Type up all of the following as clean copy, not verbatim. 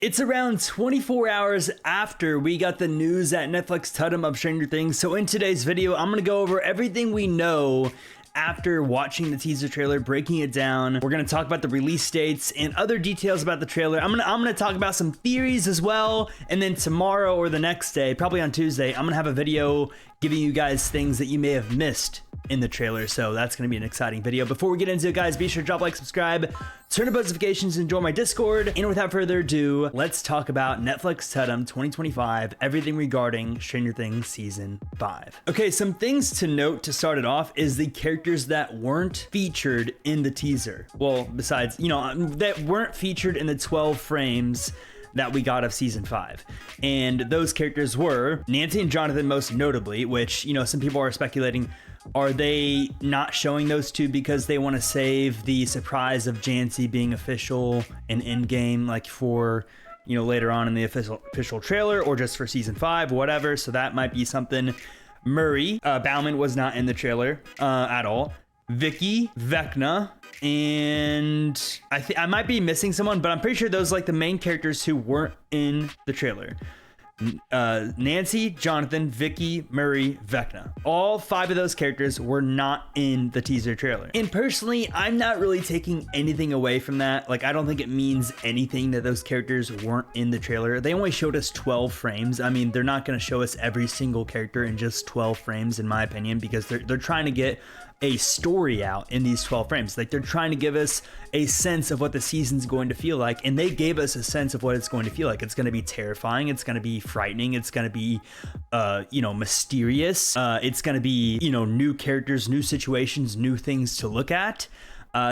It's around 24 hours after we got the news at Netflix Tudum of Stranger Things, so in today's video, I'm gonna go over everything we know after watching the teaser trailer, breaking it down. We're gonna talk about the release dates and other details about the trailer. I'm gonna talk about some theories as well, and then tomorrow or the next day, probably on Tuesday, I'm gonna have a video giving you guys things that you may have missed in the trailer, so that's gonna be an exciting video. Before we get into it, guys, be sure to drop a like, subscribe, turn on notifications, and join my Discord. And without further ado, let's talk about Netflix Tudum 2025, everything regarding Stranger Things Season 5. Okay, some things to note to start it off is the characters that weren't featured in the teaser. Well, besides, that weren't featured in the 12 frames that we got of season 5. And those characters were Nancy and Jonathan, most notably, which, some people are speculating, are they not showing those two because they want to save the surprise of Jancy being official and in-game, like for, later on in the official trailer, or just for season 5, whatever. So that might be something. Murray Bauman was not in the trailer at all. Vicky, Vecna, and I might be missing someone, but I'm pretty sure those like the main characters who weren't in the trailer. Nancy, Jonathan, Vicky, Murray, Vecna. All 5 of those characters were not in the teaser trailer. And personally, I'm not really taking anything away from that. Like, I don't think it means anything that those characters weren't in the trailer. They only showed us 12 frames. I mean, they're not going to show us every single character in just 12 frames, in my opinion, because they're trying to get a story out in these 12 frames. Like, they're trying to give us a sense of what the season's going to feel like, and they gave us a sense of what it's going to feel like. It's going to be terrifying, it's going to be frightening, it's going to be mysterious, it's going to be new characters, new situations, new things to look at.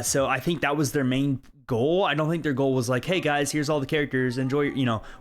So I think that was their main goal. I don't think their goal was like, hey guys, here's all the characters, enjoy,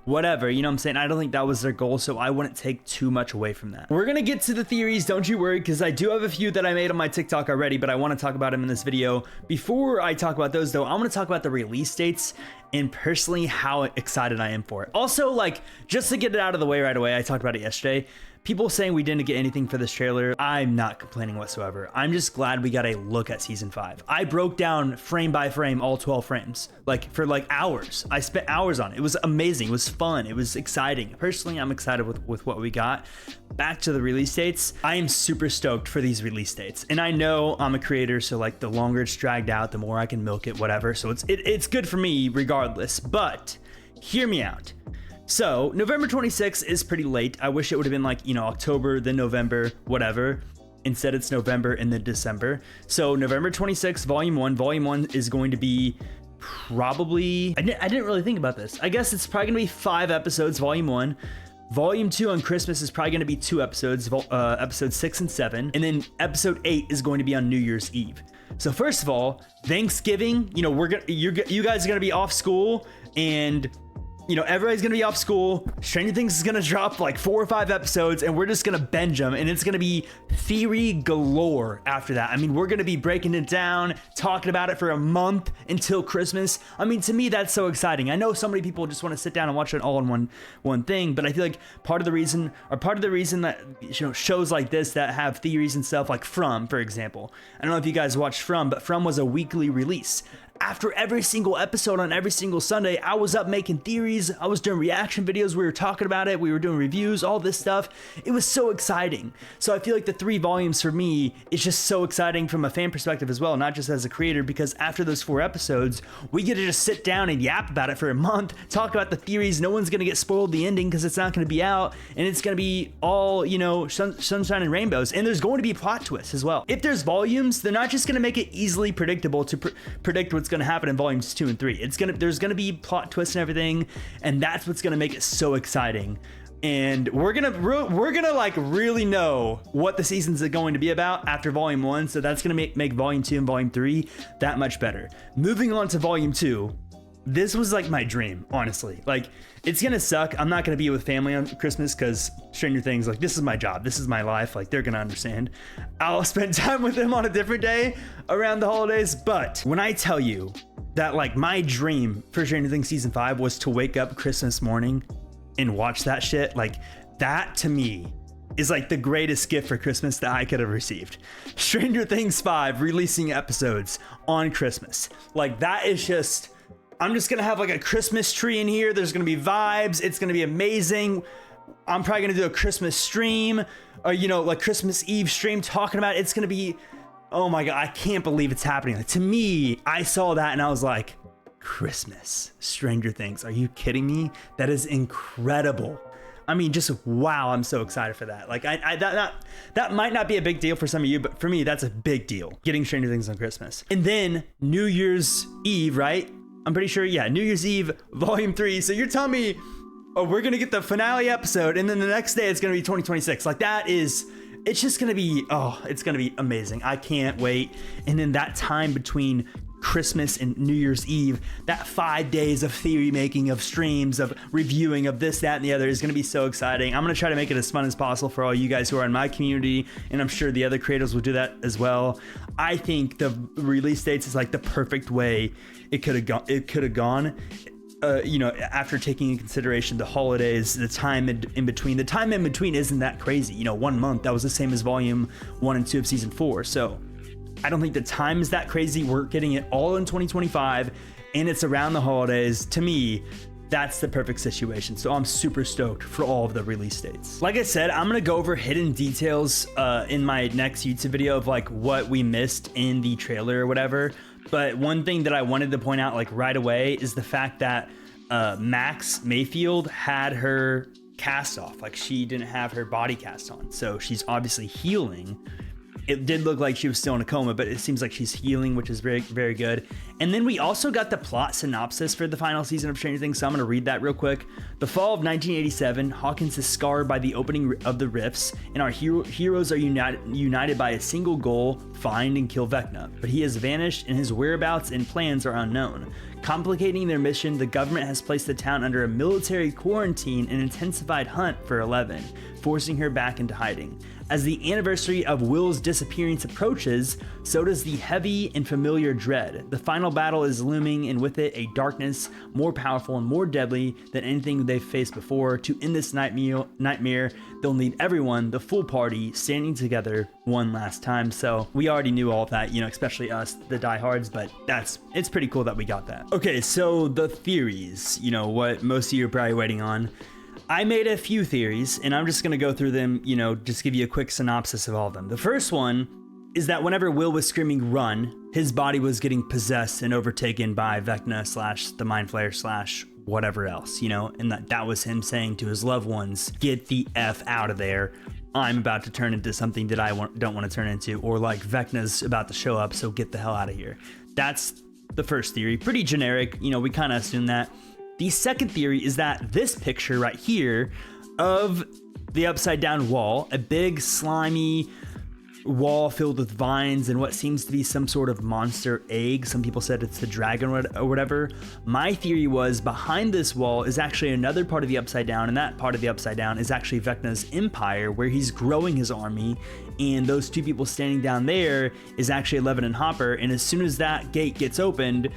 whatever, what I'm saying? I don't think that was their goal, so I wouldn't take too much away from that. We're gonna get to the theories, don't you worry, because I do have a few that I made on my TikTok already, but I want to talk about them in this video. Before I talk about those though, I'm gonna talk about the release dates and personally how excited I am for it. Also, like, just to get it out of the way right away, I talked about it yesterday. People saying we didn't get anything for this trailer, I'm not complaining whatsoever. I'm just glad we got a look at season 5. I broke down frame by frame all 12 frames, for hours. I spent hours on it. It was amazing. It was fun. It was exciting. Personally, I'm excited with what we got. Back to the release dates. I am super stoked for these release dates. And I know I'm a creator, so like the longer it's dragged out, the more I can milk it, whatever. So it's good for me regardless, but hear me out. So November 26th is pretty late. I wish it would have been like, October, then November, whatever. Instead, it's November and then December. So November 26th, Volume 1. Volume 1 is going to be probably, I didn't really think about this. I guess it's probably gonna be 5 episodes, Volume 1. Volume 2 on Christmas is probably gonna be 2 episodes, episodes 6 and 7. And then episode 8 is going to be on New Year's Eve. So first of all, Thanksgiving, you guys are gonna be off school, and everybody's gonna be off school. Stranger Things is gonna drop like 4 or 5 episodes, and we're just gonna binge them, and it's gonna be theory galore after that. I mean, we're gonna be breaking it down, talking about it for a month until Christmas. I mean, to me, that's so exciting. I know so many people just want to sit down and watch it all in one thing, but I feel like part of the reason that shows like this that have theories and stuff, like From, for example. I don't know if you guys watched From, but From was a weekly release. After every single episode on every single Sunday, I was up making theories. I was doing reaction videos. We were talking about it. We were doing reviews, all this stuff. It was so exciting. So I feel like the 3 volumes for me is just so exciting from a fan perspective as well, not just as a creator, because after those 4 episodes, we get to just sit down and yap about it for a month, talk about the theories. No one's going to get spoiled the ending because it's not going to be out, and it's going to be all, sunshine and rainbows. And there's going to be plot twists as well. If there's volumes, they're not just going to make it easily predictable to predict what's going to happen in volumes 2 and 3. There's gonna be plot twists and everything, and that's what's gonna make it so exciting. And we're gonna like really know what the season's going to be about after volume 1. So that's gonna make volume 2 and volume 3 that much better. Moving on to volume 2. This was like my dream, honestly. Like, it's gonna suck. I'm not gonna be with family on Christmas because Stranger Things, like, this is my job, this is my life, like, they're gonna understand. I'll spend time with them on a different day around the holidays. But when I tell you that, like, my dream for Stranger Things season 5 was to wake up Christmas morning and watch that shit, like, that to me is like the greatest gift for Christmas that I could have received. Stranger Things 5 releasing episodes on Christmas. Like, that is just I'm just gonna have like a Christmas tree in here. There's gonna be vibes. It's gonna be amazing. I'm probably gonna do a Christmas stream, or like Christmas Eve stream talking about it. It's gonna be, oh my God, I can't believe it's happening. Like, to me, I saw that and I was like, Christmas, Stranger Things. Are you kidding me? That is incredible. I mean, just wow, I'm so excited for that. Like, that might not be a big deal for some of you, but for me, that's a big deal. Getting Stranger Things on Christmas. And then New Year's Eve, right? I'm pretty sure, yeah, New Year's Eve, Volume 3. So you're telling me, oh, we're gonna get the finale episode, and then the next day it's gonna be 2026. Like, it's just gonna be, it's gonna be amazing. I can't wait. And then that time between Christmas and New Year's Eve, that 5 days of theory making, of streams, of reviewing, of this, that, and the other is going to be so exciting. I'm going to try to make it as fun as possible for all you guys who are in my community, and I'm sure the other creators will do that as well. I think the release dates is like the perfect way it could have gone. After taking into consideration the holidays, the time in between. The time in between isn't that crazy. 1 month, that was the same as volume 1 and 2 of season 4. So I don't think the time is that crazy. We're getting it all in 2025 and it's around the holidays. To me, that's the perfect situation. So I'm super stoked for all of the release dates. Like I said, I'm gonna go over hidden details in my next YouTube video of like what we missed in the trailer or whatever. But one thing that I wanted to point out like right away is the fact that Max Mayfield had her cast off. Like, she didn't have her body cast on. So she's obviously healing. It did look like she was still in a coma, but it seems like she's healing, which is very, very good. And then we also got the plot synopsis for the final season of Stranger Things, so I'm going to read that real quick. The fall of 1987, Hawkins is scarred by the opening of the rifts, and our heroes are united by a single goal: find and kill Vecna. But he has vanished, and his whereabouts and plans are unknown. Complicating their mission, the government has placed the town under a military quarantine and intensified hunt for Eleven, forcing her back into hiding. As the anniversary of Will's disappearance approaches, so does the heavy and familiar dread. The final battle is looming, and with it, a darkness more powerful and more deadly than anything they've faced before. To end this nightmare, they'll need everyone, the full party, standing together one last time. So we already knew all of that, especially us, the diehards, but it's pretty cool that we got that. Okay, so the theories, what most of you are probably waiting on. I made a few theories, and I'm just going to go through them, just give you a quick synopsis of all of them. The first one is that whenever Will was screaming run, his body was getting possessed and overtaken by Vecna / the Mind Flayer / whatever else, and that was him saying to his loved ones, get the F out of there. I'm about to turn into something that I don't want to turn into, or like Vecna's about to show up, so get the hell out of here. That's the first theory. Pretty generic, we kind of assume that. The second theory is that this picture right here of the upside down wall, a big slimy wall filled with vines and what seems to be some sort of monster egg. Some people said it's the dragon or whatever. My theory was behind this wall is actually another part of the upside down, and that part of the upside down is actually Vecna's empire, where he's growing his army, and those two people standing down there is actually Eleven and Hopper. And as soon as that gate gets opened,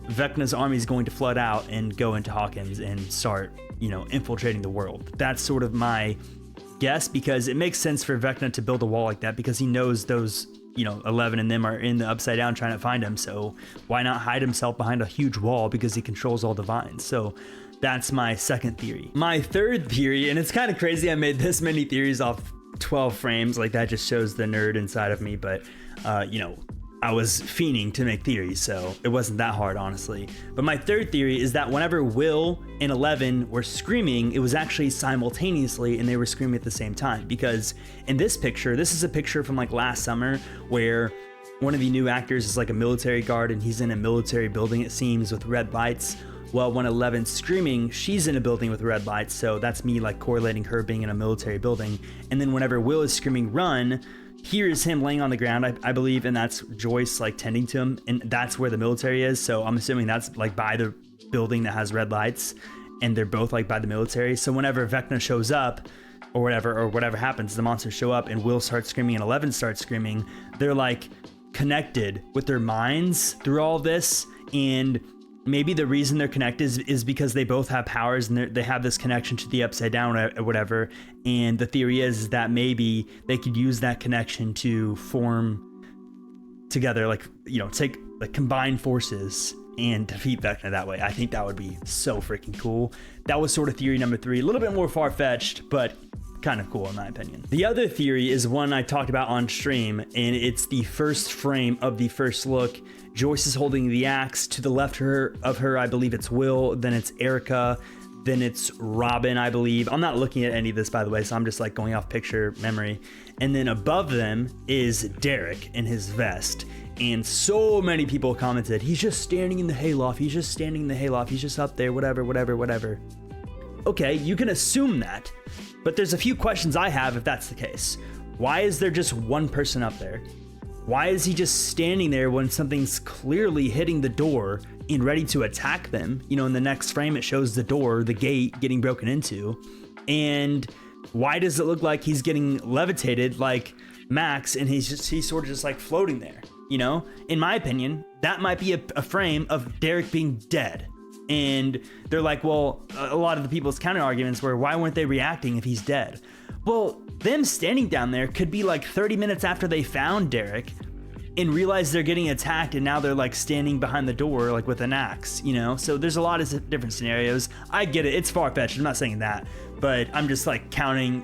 Vecna's army is going to flood out and go into Hawkins and start, infiltrating the world. That's sort of my guess, because it makes sense for Vecna to build a wall like that, because he knows those, 11 and them are in the upside down trying to find him. So why not hide himself behind a huge wall, because he controls all the vines. So that's my second theory. My third theory, and it's kind of crazy I made this many theories off 12 frames, like that just shows the nerd inside of me, but I was fiending to make theories, so it wasn't that hard, honestly. But my third theory is that whenever Will and Eleven were screaming, it was actually simultaneously, and they were screaming at the same time. Because in this picture, this is a picture from like last summer, where one of the new actors is like a military guard, and he's in a military building, it seems, with red lights. Well, when Eleven's screaming, she's in a building with red lights, so that's me like correlating her being in a military building. And then whenever Will is screaming run, here is him laying on the ground, I believe, and that's Joyce like tending to him, and that's where the military is. So I'm assuming that's like by the building that has red lights, and they're both like by the military. So whenever Vecna shows up or whatever happens, the monsters show up and Will starts screaming and Eleven starts screaming, they're like connected with their minds through all this. And maybe the reason they're connected is because they both have powers, and they have this connection to the upside down or whatever. And the theory is that maybe they could use that connection to form together, like, take like combined forces and defeat Vecna that way. I think that would be so freaking cool. That was sort of theory number 3. A little bit more far-fetched, but kind of cool in my opinion. The other theory is one I talked about on stream, and it's the first frame of the first look. Joyce is holding the axe. To the left of her, I believe it's Will, then it's Erica, then it's Robin, I believe. I'm not looking at any of this, by the way, so I'm just like going off picture memory. And then above them is Derek in his vest. And so many people commented, he's just standing in the hayloft. He's just standing in the hayloft. He's just up there, whatever, whatever, whatever. Okay, you can assume that, but there's a few questions I have if that's the case. Why is there just one person up there? Why is he just standing there when something's clearly hitting the door and ready to attack them? You know, in the next frame, it shows the door, the gate getting broken into. And why does it look like he's getting levitated like Max and he's sort of just like floating there? You know, in my opinion, that might be a frame of Derek being dead. And they're like, well, a lot of the people's counter arguments were, why weren't they reacting if he's dead? Well, them standing down there could be like 30 minutes after they found Derek and realize they're getting attacked, and now they're like standing behind the door like with an axe, you know? So there's a lot of different scenarios. I get it, it's far-fetched, I'm not saying that, but I'm just like countering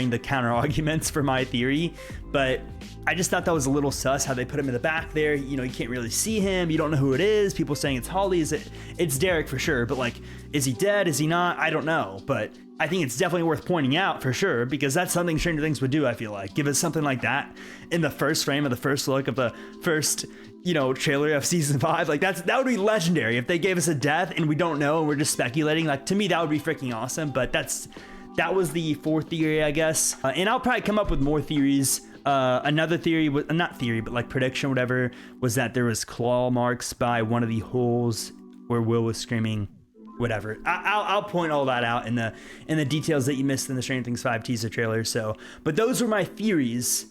the counter arguments for my theory. But I just thought that was a little sus how they put him in the back there. You know, you can't really see him, you don't know who it is. People saying it's Holly, it's Derek for sure, but like, is he dead, is he not? I don't know, but I think it's definitely worth pointing out for sure, because that's something Stranger Things would do, I feel like. Give us something like that in the first frame of the first look of the first, you know, trailer of season 5. Like that would be legendary if they gave us a death and we don't know and we're just speculating. Like, to me, that would be freaking awesome. But that was the 4th theory, I guess. And I'll probably come up with more theories. Another theory, not theory, but like prediction, whatever, was that there was claw marks by one of the holes where Will was screaming. Whatever. I'll point all that out in the details that you missed in the Stranger Things 5 teaser trailer. So, but those were my theories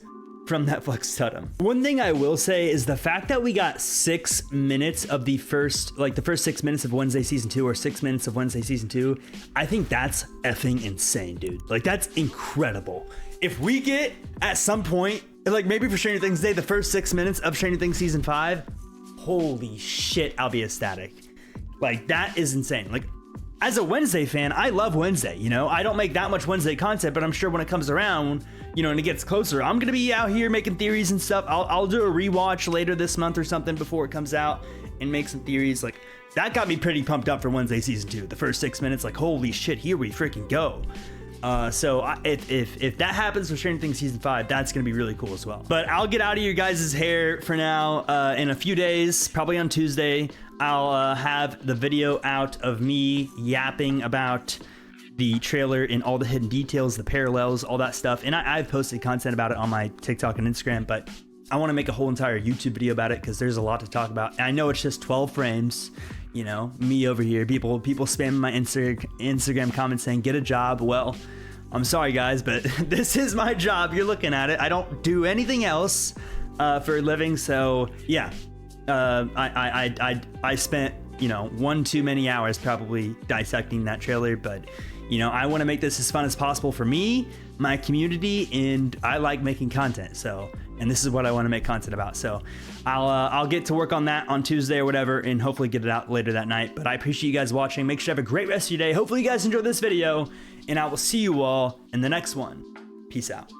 from Netflix Tudum. One thing I will say is the fact that we got 6 minutes of the first 6 minutes of Wednesday season 2, or 6 minutes of Wednesday season 2. I think that's effing insane, dude. Like, that's incredible. If we get at some point, like maybe for Stranger Things Day, the first 6 minutes of Stranger Things season 5, holy shit, I'll be ecstatic. Like, that is insane. Like, as a Wednesday fan, I love Wednesday, you know? I don't make that much Wednesday content, but I'm sure when it comes around, you know, and it gets closer, I'm gonna be out here making theories and stuff. I'll do a rewatch later this month or something before it comes out and make some theories. Like, that got me pretty pumped up for Wednesday season 2. The first 6 minutes, like, holy shit, here we freaking go. So if that happens for Stranger Things season 5, that's gonna be really cool as well. But I'll get out of your guys' hair for now. In a few days, probably on Tuesday, I'll have the video out of me yapping about the trailer and all the hidden details, the parallels, all that stuff. And I've posted content about it on my TikTok and Instagram, but I want to make a whole entire YouTube video about it because there's a lot to talk about. And I know it's just 12 frames. You know, me over here, people spamming my Instagram comments saying, get a job. Well, I'm sorry guys, but this is my job. You're looking at it. I don't do anything else for a living. So yeah, I spent, you know, one too many hours probably dissecting that trailer, but you know, I want to make this as fun as possible for me, my community, and I like making content. So, and this is what I want to make content about. So I'll get to work on that on Tuesday or whatever, and hopefully get it out later that night. But I appreciate you guys watching. Make sure you have a great rest of your day. Hopefully you guys enjoyed this video, and I will see you all in the next one. Peace out.